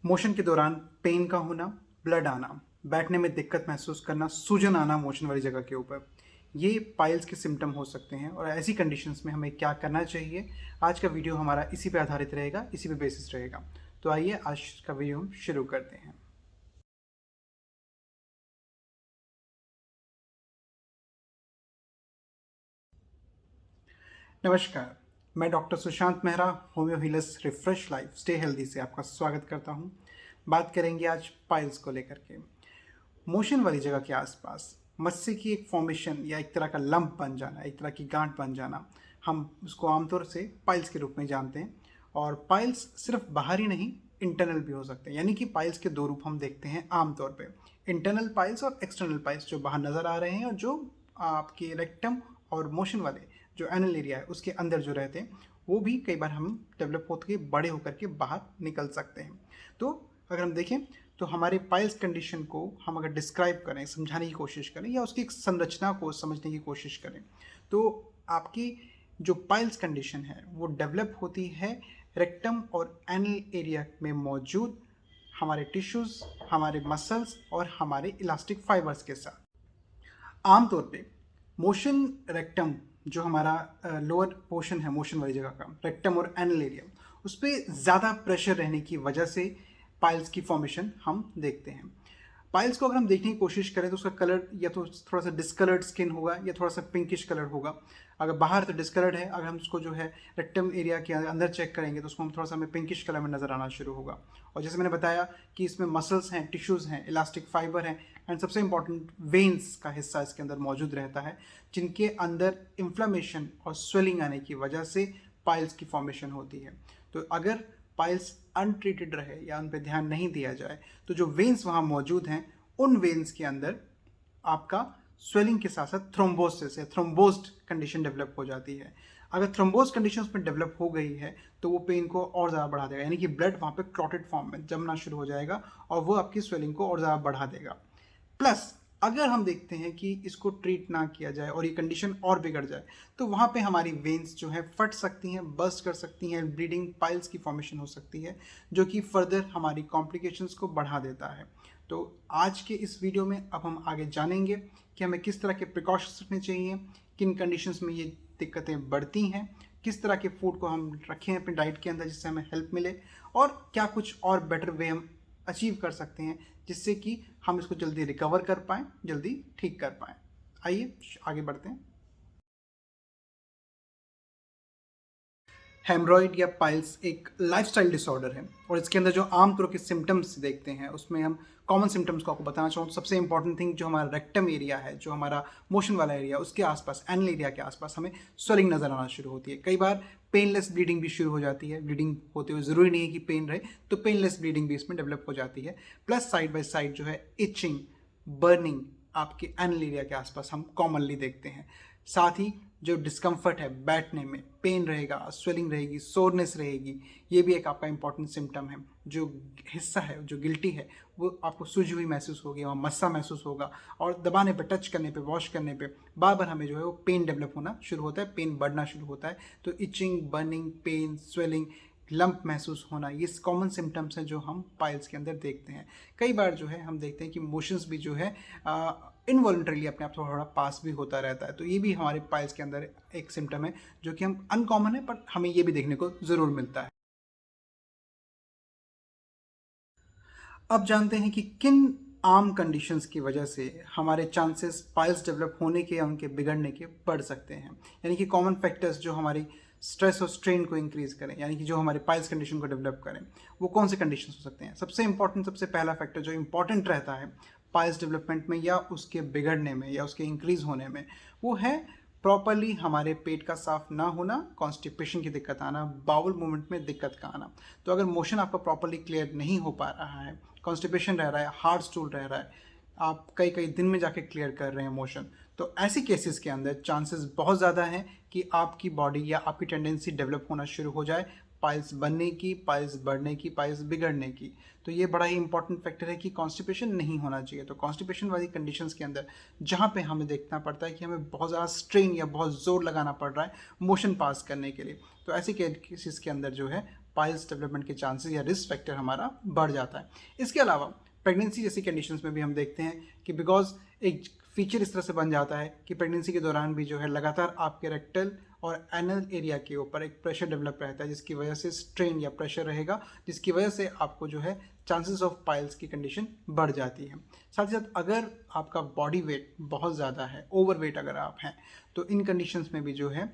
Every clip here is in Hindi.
मोशन के दौरान पेन का होना, ब्लड आना, बैठने में दिक्कत महसूस करना, सूजन आना मोशन वाली जगह के ऊपर, ये पाइल्स के सिम्टम हो सकते हैं। और ऐसी कंडीशंस में हमें क्या करना चाहिए, आज का वीडियो हमारा इसी पे आधारित रहेगा, इसी पे बेसिस रहेगा। तो आइए आज का वीडियो हम शुरू करते हैं। नमस्कार, मैं doctor Sushant Mehra, homeo healers refresh life stay healthy से आपका स्वागत करता हूं। बात करेंगे आज पाइल्स को लेकर के। मोशन वाली जगह के आसपास मस्से की एक फॉर्मेशन या एक तरह का लंप बन जाना, एक तरह की गांठ बन जाना, हम उसको आमतौर से पाइल्स के रूप में जानते हैं। और पाइल्स सिर्फ बाहरी नहीं, इंटरनल भी हो सकते हैं। यानी कि पाइल्स के दो रूप हम देखते हैं आमतौर पे, इंटरनल पाइल्स और एक्सटर्नल पाइल्स, जो बाहर नज़र आ रहे हैं और जो आपके रेक्टम और मोशन वाले जो एनल एरिया है उसके अंदर जो रहते हैं, वो भी कई बार हम डेवलप होकर बड़े होकर के बाहर निकल सकते हैं। तो अगर हम देखें तो हमारे पाइल्स कंडीशन को हम अगर डिस्क्राइब करें, समझाने की कोशिश करें या उसकी एक संरचना को समझने की कोशिश करें, तो आपकी जो पाइल्स कंडीशन है वो डेवलप होती है रेक्टम और एनल एरिया में मौजूद हमारे टिश्यूज़, हमारे मसल्स और हमारे इलास्टिक फाइबर्स के साथ। आमतौर पे मोशन रेक्टम, जो हमारा लोअर पोर्शन है मोशन वाली जगह का, रेक्टम और एनल एरिया, उस पर ज़्यादा प्रेशर रहने की वजह से पाइल्स की फॉर्मेशन हम देखते हैं। पाइल्स को अगर हम देखने की कोशिश करें तो उसका कलर या तो थोड़ा सा डिस्कलर्ड स्किन होगा या थोड़ा सा पिंकिश कलर होगा। अगर बाहर तो डिस्कलर्ड है, अगर हम उसको जो है रेक्टम एरिया के अंदर चेक करेंगे तो उसको हम थोड़ा सा हमें पिंकिश कलर में नज़र आना शुरू होगा। और जैसे मैंने बताया कि इसमें मसल्स हैं, टिश्यूज़ हैं, इलास्टिक फाइबर हैं, एंड सबसे इंपॉर्टेंट वेन्स का हिस्सा इसके अंदर मौजूद रहता है, जिनके अंदर इन्फ्लामेशन और स्वेलिंग आने की वजह से पाइल्स की फॉर्मेशन होती है। तो अगर पाइल्स अनट्रीटेड रहे या उन पर ध्यान नहीं दिया जाए तो जो वेन्स वहाँ मौजूद हैं, उन वेन्स के अंदर आपका स्वेलिंग के साथ साथ थ्रोम्बोसिस या थ्रोम्बोस्ड कंडीशन डेवलप हो जाती है। अगर थ्रोम्बोज कंडीशन उसमें डेवलप हो गई है तो वो पेन को और ज़्यादा बढ़ा देगा, यानी कि ब्लड वहाँ पे क्लॉटेड फॉर्म में जमना शुरू हो जाएगा और वो आपकी स्वेलिंग को और ज़्यादा बढ़ा देगा। प्लस अगर हम देखते हैं कि इसको ट्रीट ना किया जाए और ये कंडीशन और बिगड़ जाए तो वहाँ पे हमारी वेन्स जो है फट सकती हैं, बर्स्ट कर सकती हैं, ब्लीडिंग पाइल्स की फॉर्मेशन हो सकती है, जो कि फर्दर हमारी कॉम्प्लिकेशंस को बढ़ा देता है। तो आज के इस वीडियो में अब हम आगे जानेंगे कि हमें किस तरह के प्रिकॉशंस रखने चाहिए, किन कंडीशंस में ये दिक्कतें बढ़ती हैं, किस तरह के फूड को हम रखें अपने डाइट के अंदर जिससे हमें हेल्प मिले, और क्या कुछ और बेटर वे हम अचीव कर सकते हैं जिससे कि हम इसको जल्दी रिकवर कर पाएँ, जल्दी ठीक कर पाएँ। आइए आगे बढ़ते हैं। हेमरॉइड या पाइल्स एक लाइफस्टाइल डिसऑर्डर है और इसके अंदर जो आमतौर के सिम्टम्स देखते हैं उसमें हम कॉमन सिम्टम्स को आपको बताना चाहूँ तो सबसे इंपॉर्टेंट थिंग, जो हमारा रेक्टम एरिया है, जो हमारा मोशन वाला एरिया, उसके आसपास एनल एरिया के आसपास हमें स्वेलिंग नज़र आना शुरू होती है। कई बार पेनलेस ब्लीडिंग भी शुरू हो जाती है। ब्लीडिंग होते हुए ज़रूरी नहीं है कि पेन रहे, तो पेनलेस ब्लीडिंग भी इसमें डेवलप हो जाती है। प्लस साइड बाय साइड जो है इचिंग, बर्निंग आपके एनल एरिया के आसपास हम कॉमनली देखते हैं। साथ ही जो डिस्कम्फर्ट है, बैठने में पेन रहेगा, स्वेलिंग रहेगी, सोरनेस रहेगी, ये भी एक आपका इंपॉर्टेंट सिम्टम है। जो हिस्सा है, जो गिल्टी है, वो आपको सूजी हुई महसूस होगी, वहाँ मस्सा महसूस होगा, और दबाने पे, टच करने पे, वॉश करने पे बार बार हमें जो है वो पेन डेवलप होना शुरू होता है, पेन बढ़ना शुरू होता है। तो itching, burning, pain, swelling, lump महसूस होना, ये कॉमन सिम्टम्स हैं जो हम पाइल्स के अंदर देखते हैं। कई बार जो है हम देखते हैं कि मोशंस भी जो है इनवॉल्ट्रली अपने आप थोड़ा पास भी होता रहता है। तो ये भी हमारे पाइल्स के अंदर एक सिम्टम है जो कि हम अनकॉमन है, पर हमें ये भी देखने को ज़रूर मिलता है। अब जानते हैं कि किन आम कंडीशंस की वजह से हमारे चांसेस पाइल्स डेवलप होने के या उनके बिगड़ने के बढ़ सकते हैं। यानी कि कॉमन फैक्टर्स जो हमारी स्ट्रेस और स्ट्रेन को इंक्रीज करें, यानी कि जो हमारे पाइल्स कंडीशन को डेवलप करें, वो कौन से कंडीशंस हो सकते हैं। सबसे इंपॉर्टेंट, सबसे पहला फैक्टर जो इंपॉर्टेंट रहता है पाइल्स डेवलपमेंट में या उसके बिगड़ने में या उसके इंक्रीज होने में, वो है प्रॉपरली हमारे पेट का साफ ना होना, कॉन्स्टिपेशन की दिक्कत आना, बाउल मूवमेंट में दिक्कत का आना। तो अगर मोशन आपका प्रॉपरली क्लियर नहीं हो पा रहा है, कॉन्स्टिपेशन रह रहा है, हार्ड स्टूल रह रहा है, आप कई कई दिन में जाके क्लियर कर रहे हैं मोशन, तो ऐसी केसेस के अंदर चांसेस बहुत ज़्यादा हैं कि आपकी बॉडी या आपकी टेंडेंसी डेवलप होना शुरू हो जाए पाइल्स बनने की, पाइल्स बढ़ने की, पाइल्स बिगड़ने की। तो ये बड़ा ही इंपॉर्टेंट फैक्टर है कि कॉन्स्टिपेशन नहीं होना चाहिए। तो कॉन्स्टिपेशन वाली कंडीशंस के अंदर जहाँ पे हमें देखना पड़ता है कि हमें बहुत ज़्यादा स्ट्रेन या बहुत ज़ोर लगाना पड़ रहा है मोशन पास करने के लिए, तो ऐसे केसेस के अंदर जो है पाइल्स डेवलपमेंट के चांसेस या रिस्क फैक्टर हमारा बढ़ जाता है। इसके अलावा प्रेगनेंसी जैसी कंडीशंस में भी हम देखते हैं कि बिकॉज एक फीचर इस तरह से बन जाता है कि प्रेगनेंसी के दौरान भी जो है लगातार आपके रेक्टल और एनल एरिया के ऊपर एक प्रेशर डेवलप रहता है, जिसकी वजह से स्ट्रेन या प्रेशर रहेगा, जिसकी वजह से आपको जो है चांसेस ऑफ पाइल्स की कंडीशन बढ़ जाती है। साथ ही साथ अगर आपका बॉडी वेट बहुत ज़्यादा है, ओवर वेट अगर आप हैं, तो इन कंडीशंस में भी जो है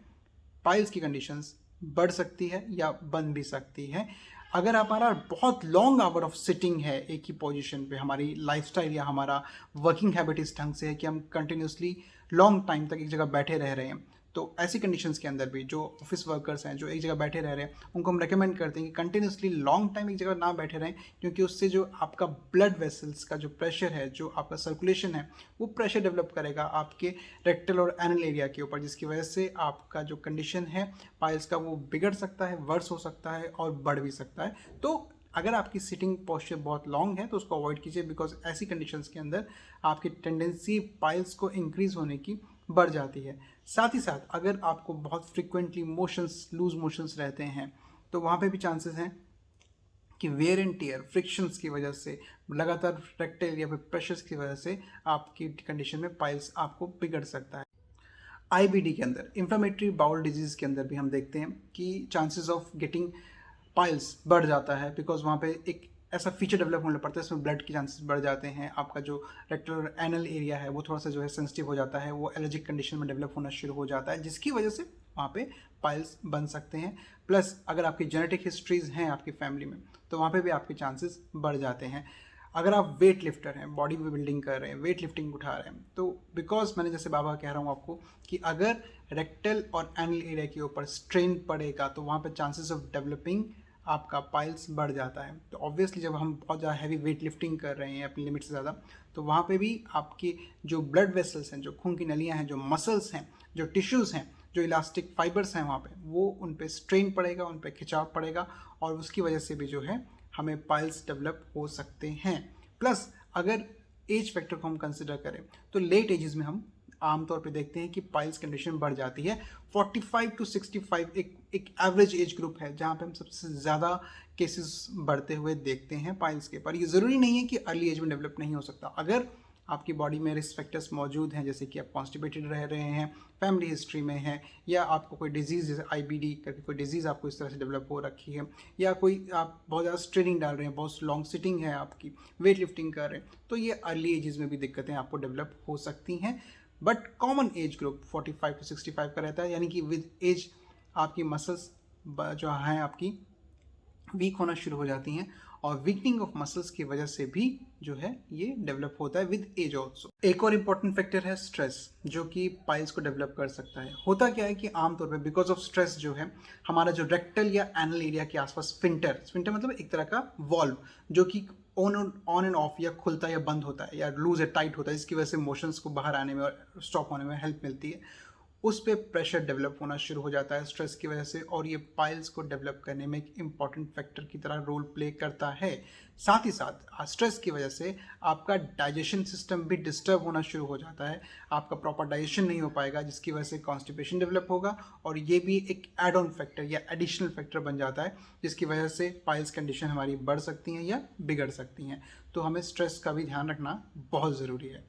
पाइल्स की कंडीशंस बढ़ सकती है या बन भी सकती है। अगर हमारा बहुत लॉन्ग आवर ऑफ सिटिंग है एक ही पोजीशन पे, हमारी लाइफस्टाइल या हमारा वर्किंग हैबिट इस ढंग से है कि हम कंटिन्यूसली लॉन्ग टाइम तक एक जगह बैठे रह रहे हैं, तो ऐसी कंडीशंस के अंदर भी जो ऑफिस वर्कर्स हैं जो एक जगह बैठे रह रहे हैं, उनको हम रेकमेंड करते हैं कि कंटिन्यूसली लॉन्ग टाइम एक जगह ना बैठे रहें, क्योंकि उससे जो आपका ब्लड वेसल्स का जो प्रेशर है, जो आपका सर्कुलेशन है, वो प्रेशर डेवलप करेगा आपके रेक्टल और एनल एरिया के ऊपर, जिसकी वजह से आपका जो कंडीशन है पाइल्स का वो बिगड़ सकता है, वर्स हो सकता है और बढ़ भी सकता है। तो अगर आपकी सिटिंग पोस्चर बहुत लॉन्ग है तो उसको अवॉइड कीजिए, बिकॉज ऐसी कंडीशंस के अंदर आपकी टेंडेंसी पाइल्स को इंक्रीज होने की बढ़ जाती है। साथ ही साथ अगर आपको बहुत फ्रिक्वेंटली मोशंस, लूज मोशंस रहते हैं, तो वहाँ पे भी चांसेस हैं कि वेयर एंड टीयर, फ्रिक्शंस की वजह से, लगातार रेक्टल या फिर प्रेशर्स की वजह से आपकी कंडीशन में पाइल्स आपको बिगड़ सकता है। आईबीडी के अंदर, इंफ्लेमेटरी बाउल डिजीज़ के अंदर भी हम देखते हैं कि चांसेस ऑफ गेटिंग पाइल्स बढ़ जाता है, बिकॉज वहाँ पे एक ऐसा फीचर डेवलप होने पड़ता है, इसमें ब्लड के चांसेस बढ़ जाते हैं। आपका जो रेक्टल और एनल एरिया है वो थोड़ा सा जो है सेंसिटिव हो जाता है, वो एलर्जिक कंडीशन में डेवलप होना शुरू हो जाता है, जिसकी वजह से वहाँ पे पाइल्स बन सकते हैं। प्लस अगर आपकी जेनेटिक हिस्ट्रीज हैं आपकी फैमिली में, तो वहाँ पे भी आपके चांसेस बढ़ जाते हैं। अगर आप वेट लिफ्टर हैं, बॉडी बिल्डिंग कर रहे हैं, वेट लिफ्टिंग उठा रहे हैं, तो बिकॉज मैंने जैसे बाबा कह रहा हूँ आपको कि अगर रेक्टल और एनल एरिया के ऊपर स्ट्रेन पड़ेगा तो वहाँ पे चांसेस ऑफ डेवलपिंग आपका पाइल्स बढ़ जाता है। तो ऑब्वियसली जब हम बहुत ज़्यादा हैवी वेट लिफ्टिंग कर रहे हैं अपनी लिमिट से ज़्यादा, तो वहाँ पे भी आपके जो ब्लड वेसल्स हैं, जो खून की नलियाँ हैं, जो मसल्स हैं, जो टिश्यूज़ हैं, जो इलास्टिक फाइबर्स हैं वहाँ पे, वो उन पे स्ट्रेन पड़ेगा, उन पे खिंचाव पड़ेगा, और उसकी वजह से भी जो है हमें पाइल्स डेवलप हो सकते हैं। प्लस अगर एज फैक्टर को हम कंसिडर करें तो लेट एजेस में हम आमतौर पे देखते हैं कि पाइल्स कंडीशन बढ़ जाती है। 45 टू 65 एक एवरेज एज ग्रुप है जहाँ पे हम सबसे ज़्यादा केसेस बढ़ते हुए देखते हैं पाइल्स के। पर ये ज़रूरी नहीं है कि अर्ली एज में डेवलप नहीं हो सकता। अगर आपकी बॉडी में रिस्क फैक्टर्स मौजूद हैं, जैसे कि आप कॉन्स्टिपेटेड रह रहे हैं, फैमिली हिस्ट्री में है, या आपको कोई डिजीज़ जैसे आईबीडी करके कोई डिजीज़ आपको इस तरह से डेवलप हो रखी है, या कोई आप बहुत ज़्यादा स्ट्रेनिंग डाल रहे हैं, बहुत लॉन्ग सिटिंग है आपकी, वेट लिफ्टिंग कर रहे हैं, तो ये अर्ली एजेस में भी दिक्कतें आपको डेवलप हो सकती हैं। But common age group 45 to 65 का रहता है, यानी कि विद एज आपकी मसल्स जो हैं आपकी वीक होना शुरू हो जाती हैं, और वीकनिंग ऑफ मसल्स की वजह से भी जो है ये डेवलप होता है विद एज ऑल्सो। एक और इम्पॉर्टेंट फैक्टर है स्ट्रेस, जो कि पाइल्स को डेवलप कर सकता है। होता क्या है कि आमतौर पे बिकॉज ऑफ स्ट्रेस जो है हमारा जो रेक्टल या एनल एरिया के आसपास स्फिंक्टर मतलब एक तरह का वॉल्व, जो कि ऑन एंड ऑफ या खुलता या बंद होता है या लूज या टाइट होता है, जिसकी वजह से मोशंस को बाहर आने में और स्टॉप होने में हेल्प मिलती है, उस पर प्रेशर डेवलप होना शुरू हो जाता है स्ट्रेस की वजह से, और ये पाइल्स को डेवलप करने में एक इम्पॉर्टेंट फैक्टर की तरह रोल प्ले करता है। साथ ही साथ स्ट्रेस की वजह से आपका डाइजेशन सिस्टम भी डिस्टर्ब होना शुरू हो जाता है, आपका प्रॉपर डाइजेशन नहीं हो पाएगा, जिसकी वजह से कॉन्स्टिपेशन डेवलप होगा, और ये भी एक एड ऑन फैक्टर या एडिशनल फैक्टर बन जाता है, जिसकी वजह से पाइल्स कंडीशन हमारी बढ़ सकती हैं या बिगड़ सकती हैं। तो हमें स्ट्रेस का भी ध्यान रखना बहुत ज़रूरी है।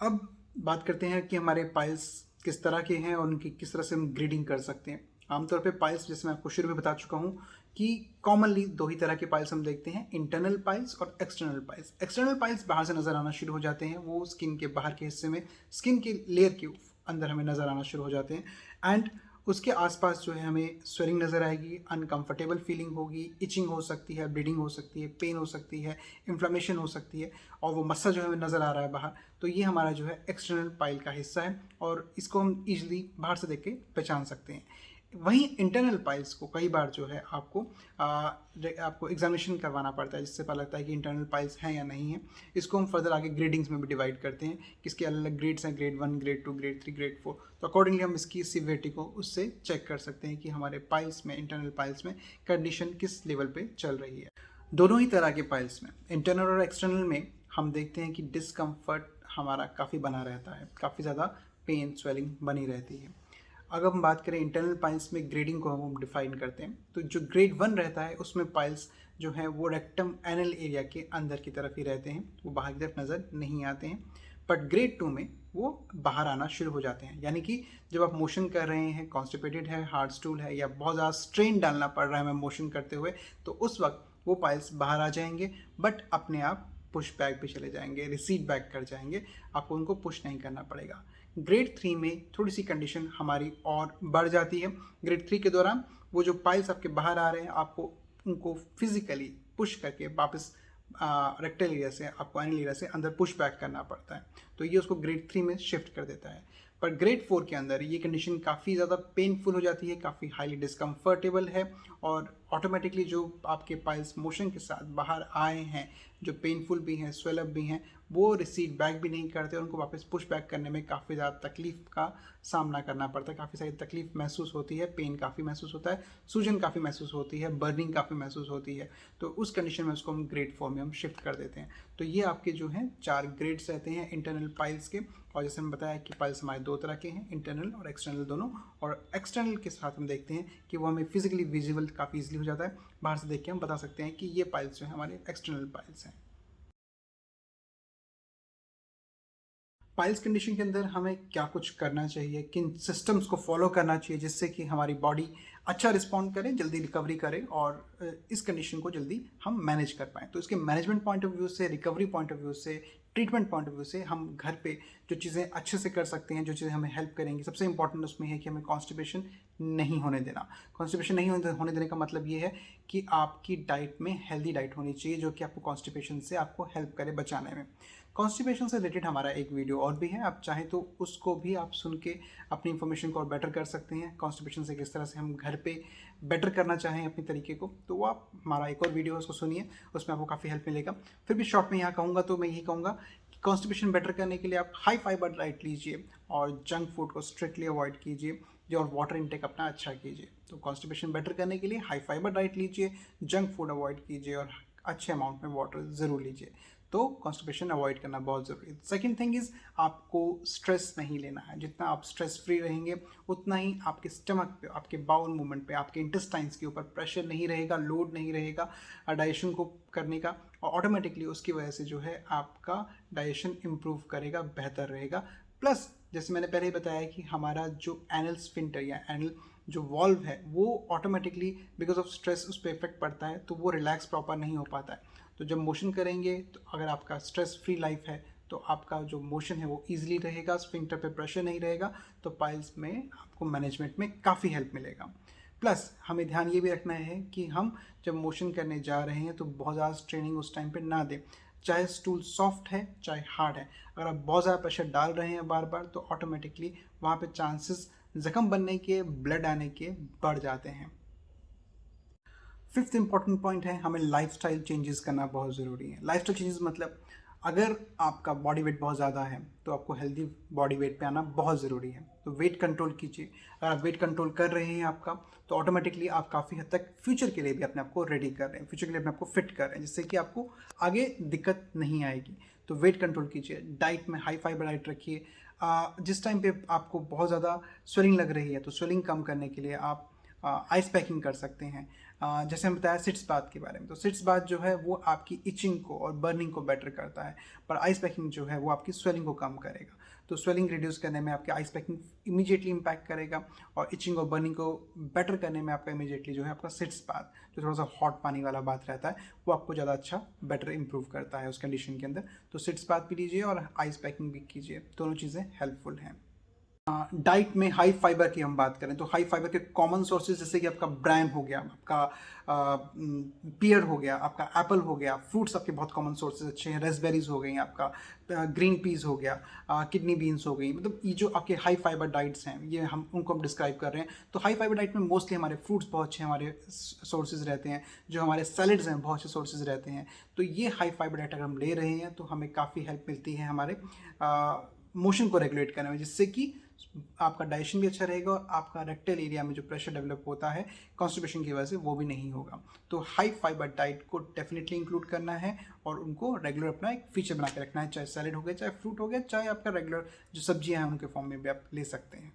अब बात करते हैं कि हमारे पाइल्स किस तरह के हैं और उनकी किस तरह से हम ग्रेडिंग कर सकते हैं। आमतौर पे पाइल्स, जैसे मैं आपको शुरू में बता चुका हूँ कि कॉमनली दो ही तरह के पाइल्स हम देखते हैं, इंटरनल पाइल्स और एक्सटर्नल पाइल्स। एक्सटर्नल पाइल्स बाहर से नज़र आना शुरू हो जाते हैं, वो स्किन के बाहर के हिस्से में, स्किन के लेयर के अंदर हमें नज़र आना शुरू हो जाते हैं, एंड उसके आसपास जो है हमें स्वेलिंग नज़र आएगी, अनकंफर्टेबल फीलिंग होगी, इचिंग हो सकती है, ब्लीडिंग हो सकती है, पेन हो सकती है, इन्फ्लेमेशन हो सकती है, और वो मस्सा जो है हमें नज़र आ रहा है बाहर। तो ये हमारा जो है एक्सटर्नल पाइल का हिस्सा है, और इसको हम ईजिली बाहर से देख के पहचान सकते हैं। वहीं इंटरनल पाइल्स को कई बार जो है आपको एग्जामिनेशन करवाना पड़ता है, जिससे पता लगता है कि इंटरनल पाइल्स हैं या नहीं हैं। इसको हम फर्दर आगे ग्रेडिंग्स में भी डिवाइड करते हैं, किसके अलग अलग ग्रेड्स हैं, ग्रेड 1, ग्रेड 2, ग्रेड 3, ग्रेड 4। तो अकॉर्डिंगली हम इसकी सीवियरिटी को उससे चेक कर सकते हैं कि हमारे पाइल्स में, इंटरनल पाइल्स में कंडीशन किस लेवल पे चल रही है। दोनों ही तरह के पाइल्स में, इंटरनल और एक्सटर्नल में, हम देखते हैं कि डिस्कम्फर्ट हमारा काफ़ी बना रहता है, काफ़ी ज़्यादा पेन, स्वेलिंग बनी रहती है। अगर हम बात करें इंटरनल पाइल्स में ग्रेडिंग को हम डिफाइन करते हैं, तो जो ग्रेड 1 रहता है उसमें पाइल्स जो है वो रेक्टम एनल एरिया के अंदर की तरफ ही रहते हैं, वो बाहर की तरफ नज़र नहीं आते हैं। बट ग्रेड 2 में वो बाहर आना शुरू हो जाते हैं, यानी कि जब आप मोशन कर रहे हैं, कॉन्स्टिपेटेड है, हार्ड स्टूल है, या बहुत ज़्यादा स्ट्रेन डालना पड़ रहा है हमें मोशन करते हुए, तो उस वक्त वो पाइल्स बाहर आ जाएंगे, बट अपने आप पुश बैक पे चले जाएंगे, रिसीड बैक कर जाएंगे, आपको उनको पुश नहीं करना पड़ेगा। ग्रेड 3 में थोड़ी सी कंडीशन हमारी और बढ़ जाती है। ग्रेड 3 के दौरान वो जो पाइल्स आपके बाहर आ रहे हैं, आपको उनको फिजिकली पुश करके वापस रेक्टल एरिया से, आपको एनल एरिया से अंदर पुश बैक करना पड़ता है, तो ये उसको ग्रेड 3 में शिफ्ट कर देता है। पर ग्रेड 4 के अंदर ये कंडीशन काफ़ी ज़्यादा पेनफुल हो जाती है, काफ़ी हाईली डिस्कम्फर्टेबल है, और ऑटोमेटिकली जो आपके पाइल्स मोशन के साथ बाहर आए हैं, जो पेनफुल भी हैं, स्वेलअप भी हैं, वो रिसीड बैक भी नहीं करते, और उनको वापस पुश बैक करने में काफ़ी ज़्यादा तकलीफ का सामना करना पड़ता है, काफ़ी सारी तकलीफ महसूस होती है, पेन काफ़ी महसूस होता है, सूजन काफ़ी महसूस होती है, बर्निंग काफ़ी महसूस होती है। तो उस कंडीशन में उसको हम ग्रेड 4 में हम शिफ्ट कर देते हैं। तो ये आपके जो हैं 4 ग्रेड्स रहते हैं इंटरनल पाइल्स के। और जैसे हम बताया कि पाइल्स हमारे 2 तरह के हैं, इंटरनल और एक्सटर्नल दोनों। और एक्सटर्नल के साथ हम देखते हैं कि वो हमें फिजिकली विजिबल काफ़ी ईजिली हो जाता है, बाहर से देख के हम बता सकते हैं कि ये पाइल्स जो है हमारे एक्सटर्नल पाइल्स हैं। पाइल्स कंडीशन के अंदर हमें क्या कुछ करना चाहिए, किन सिस्टम्स को फॉलो करना चाहिए जिससे कि हमारी बॉडी अच्छा रिस्पॉन्ड करे, जल्दी रिकवरी करे, और इस कंडीशन को जल्दी हम मैनेज कर पाएँ। तो इसके मैनेजमेंट पॉइंट ऑफ व्यू से, रिकवरी पॉइंट ऑफ व्यू से, ट्रीटमेंट पॉइंट ऑफ व्यू से हम घर पे जो चीज़ें अच्छे से कर सकते हैं, जो चीज़ें हमें हेल्प करेंगी, सबसे इंपॉर्टेंट उसमें है कि हमें कॉन्स्टिपेशन नहीं होने देना। कॉन्स्टिपेशन नहीं होने देने का मतलब ये है कि आपकी डाइट में हेल्दी डाइट होनी चाहिए, जो कि आपको कॉन्स्टिपेशन से आपको हेल्प करे बचाने में। कॉन्स्टिपेशन से रिलेटेड हमारा एक वीडियो और भी है, आप चाहें तो उसको भी आप सुन के अपनी इन्फॉर्मेशन को और बेटर कर सकते हैं। कॉन्स्टिपेशन से किस तरह से हम घर पे बेटर करना चाहें अपने तरीके को, तो वो आप हमारा एक और वीडियो है उसको सुनिए, उसमें आपको काफ़ी हेल्प मिलेगा। फिर भी शॉर्ट में यहाँ कहूँगा तो मैं यही कहूँगा कि कॉन्स्टिपेशन बेटर करने के लिए आप हाई फाइबर डाइट लीजिए, और जंक फूड को स्ट्रिक्टली अवॉइड कीजिए, जो और वाटर इनटेक अपना अच्छा कीजिए। तो कॉन्स्टिपेशन बेटर करने के लिए हाई फाइबर डाइट लीजिए, जंक फूड अवॉइड कीजिए, और अच्छे अमाउंट में वाटर ज़रूर लीजिए। तो कॉन्स्टिपेशन अवॉइड करना बहुत ज़रूरी है। सेकेंड थिंग इज़, आपको स्ट्रेस नहीं लेना है। जितना आप स्ट्रेस फ्री रहेंगे, उतना ही आपके स्टमक पे, आपके बाउल मूवमेंट पे, आपके इंटेस्टाइन्स के ऊपर प्रेशर नहीं रहेगा, लोड नहीं रहेगा डाइजेशन को करने का, और ऑटोमेटिकली उसकी वजह से जो है आपका डाइजेशन इम्प्रूव करेगा, बेहतर रहेगा। प्लस जैसे मैंने पहले ही बताया कि हमारा जो एनल स्फिंक्टर या एनल जो वॉल्व है, वो ऑटोमेटिकली बिकॉज ऑफ स्ट्रेस उस पर इफेक्ट पड़ता है, तो वो रिलैक्स प्रॉपर नहीं हो पाता है। तो जब मोशन करेंगे, तो अगर आपका स्ट्रेस फ्री लाइफ है, तो आपका जो मोशन है वो ईजिली रहेगा, स्फिंक्टर पे प्रेशर नहीं रहेगा, तो पाइल्स में आपको मैनेजमेंट में काफ़ी हेल्प मिलेगा। प्लस हमें ध्यान ये भी रखना है कि हम जब मोशन करने जा रहे हैं तो बहुत ज़्यादा स्ट्रेनिंग उस टाइम पे ना दें, चाहे स्टूल सॉफ्ट है चाहे हार्ड है। अगर आप बहुत ज़्यादा प्रेशर डाल रहे हैं बार बार, तो ऑटोमेटिकली वहाँ पे चांसेस जख्म बनने के, ब्लड आने के बढ़ जाते हैं। फिफ्थ इंपॉर्टेंट पॉइंट है, हमें लाइफस्टाइल चेंजेस करना बहुत ज़रूरी है। लाइफस्टाइल चेंजेस मतलब, अगर आपका बॉडी वेट बहुत ज़्यादा है तो आपको हेल्दी बॉडी वेट पे आना बहुत ज़रूरी है। तो वेट कंट्रोल कीजिए। अगर आप वेट कंट्रोल कर रहे हैं आपका, तो ऑटोमेटिकली आप काफ़ी हद तक फ्यूचर के लिए भी अपने आप को रेडी कर रहे हैं, फ्यूचर के लिए अपने आप को फिट कर रहे हैं, जिससे कि आपको आगे दिक्कत नहीं आएगी। तो वेट कंट्रोल कीजिए। डाइट में हाई फाइबर डाइट रखिए। जिस टाइम पे आपको बहुत ज़्यादा स्वेलिंग लग रही है, तो स्वेलिंग कम करने के लिए आप आइस पैकिंग कर सकते हैं। जैसे हम बताया सिट्स बाथ के बारे में, तो सिट्स बाथ जो है वो आपकी इचिंग को और बर्निंग को बेटर करता है, पर आइस पैकिंग जो है वो आपकी स्वेलिंग को कम करेगा। तो स्वेलिंग रिड्यूस करने में आपके आइस पैकिंग इमीडिएटली इम्पैक्ट करेगा, और इचिंग और बर्निंग को बेटर करने में आपका इमीडिएटली जो है आपका सिट्स बाथ, जो थोड़ा सा हॉट पानी वाला बात रहता है, वो आपको ज़्यादा अच्छा बेटर इंप्रूव करता है उस कंडीशन के अंदर। तो सिट्स बाथ भी लीजिए और आइस पैकिंग भी कीजिए, दोनों चीज़ें हेल्पफुल हैं। डाइट में हाई फाइबर की हम बात करें, तो हाई फाइबर के कॉमन सोर्सेज जैसे कि आपका ब्रैन हो गया, आपका पियर हो गया, आपका एप्पल हो गया, फ्रूट्स आपके बहुत कॉमन सोर्सेज अच्छे हैं, रेसबेरीज हो गई, आपका ग्रीन पीस हो गया, किडनी बीन्स हो गई। मतलब ये जो आपके हाई फाइबर डाइट्स हैं, ये हम उनको डिस्क्राइब कर रहे हैं। तो हाई फाइबर डाइट में मोस्टली हमारे फ्रूट्स बहुत अच्छे हमारे सोर्सेज रहते हैं, जो हमारे सैलड्स हैं बहुत अच्छे सोर्सेज रहते हैं। तो ये हाई फाइबर डाइट अगर हम ले रहे हैं तो हमें काफ़ी हेल्प मिलती है हमारे मोशन को रेगुलेट करने में, जिससे कि आपका डाइजेशन भी अच्छा रहेगा, और आपका रेक्टल एरिया में जो प्रेशर डेवलप होता है कॉन्स्टिपेशन की वजह से, वो भी नहीं होगा। तो हाई फाइबर डाइट को डेफिनेटली इंक्लूड करना है, और उनको रेगुलर अपना एक फीचर बना के रखना है, चाहे सैलेड हो गया, चाहे फ्रूट हो गया, चाहे आपका रेगुलर जो सब्जियां हैं उनके फॉर्म में भी आप ले सकते हैं।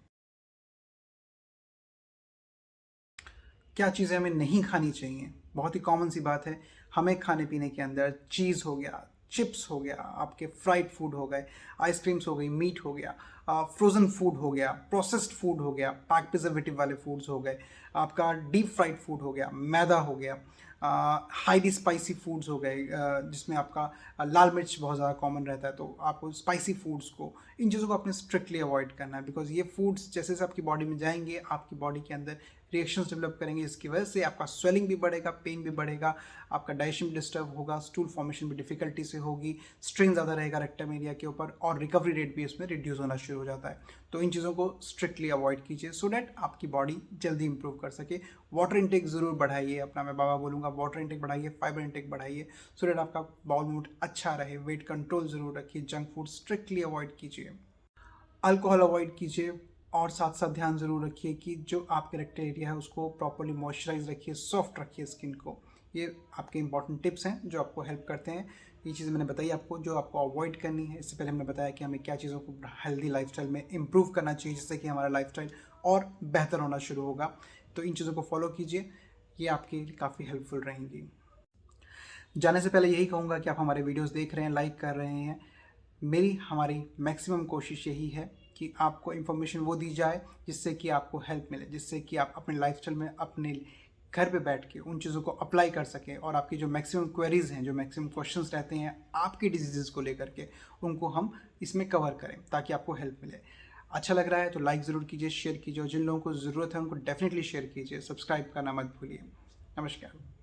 क्या चीज़ें हमें नहीं खानी चाहिए। बहुत ही कॉमन सी बात है, हमें खाने पीने के अंदर चीज़ हो गया, चिप्स हो गया, आपके फ्राइड फूड हो गए, आइसक्रीम्स हो गई, मीट हो गया, फ्रोज़न फूड हो गया, प्रोसेस्ड फूड हो गया, पैक प्रिजर्वेटिव वाले फूड्स हो गए, आपका डीप फ्राइड फूड हो गया, मैदा हो गया, हाईली स्पाइसी फूड्स हो गए, जिसमें आपका लाल मिर्च बहुत ज़्यादा कॉमन रहता है, तो आपको स्पाइसी फूड्स को, इन चीज़ों को आपने स्ट्रिक्टली अवॉइड करना है। बिकॉज ये फूड्स जैसे जैसे आपकी बॉडी में जाएंगे, आपकी बॉडी के अंदर रिएक्शंस डेवलप करेंगे, इसकी वजह से आपका स्वेलिंग भी बढ़ेगा, पेन भी बढ़ेगा, आपका डाइजेशन भी डिस्टर्ब होगा, स्टूल फॉर्मेशन भी डिफिकल्टी से होगी, स्ट्रेन ज़्यादा रहेगा रेक्टम एरिया के ऊपर, और रिकवरी रेट भी इसमें रिड्यूस होना शुरू हो जाता है। तो इन चीज़ों को स्ट्रिक्टली अवॉइड कीजिए सो डैट आपकी बॉडी जल्दी इंप्रूव कर सके। वाटर इंटेक ज़रूर बढ़ाइए अपना, मैं बाबा बोलूँगा वाटर इंटेक बढ़ाइए, फाइबर इंटेक बढ़ाइए सो डैट आपका बाउल मूड अच्छा रहे। वेट कंट्रोल ज़रूर रखिए, जंक फूड स्ट्रिक्टली अवॉइड कीजिए, अल्कोहल अवॉइड कीजिए, और साथ साथ ध्यान ज़रूर रखिए कि जो आपके रेक्टल एरिया है उसको प्रॉपर्ली मॉइस्चराइज रखिए, सॉफ्ट रखिए स्किन को। ये आपके इंपॉर्टेंट टिप्स हैं जो आपको हेल्प करते हैं। ये चीज़ें मैंने बताई आपको जो आपको अवॉइड करनी है। इससे पहले हमने बताया कि हमें क्या चीज़ों को हेल्दी लाइफस्टाइल में इम्प्रूव करना चाहिए जिससे कि हमारा लाइफस्टाइल और बेहतर होना शुरू होगा। तो इन चीज़ों को फॉलो कीजिए, ये आपके लिए काफ़ी हेल्पफुल रहेंगी। जाने से पहले यही कहूँगा कि आप हमारे वीडियोस देख रहे हैं, लाइक कर रहे हैं। हमारी मैक्सिमम कोशिश यही है कि आपको इन्फॉर्मेशन वो दी जाए जिससे कि आपको हेल्प मिले, जिससे कि आप अपने लाइफस्टाइल में अपने घर पे बैठ के उन चीज़ों को अप्लाई कर सकें, और आपकी जो मैक्सिमम क्वेरीज़ हैं, जो मैक्सिमम क्वेश्चंस रहते हैं आपकी डिजीज़ को लेकर के, उनको हम इसमें कवर करें ताकि आपको हेल्प मिले। अच्छा लग रहा है तो लाइक ज़रूर कीजिए, शेयर कीजिए, और जिन लोगों को ज़रूरत है उनको डेफिनेटली शेयर कीजिए। सब्सक्राइब करना मत भूलिए। नमस्कार।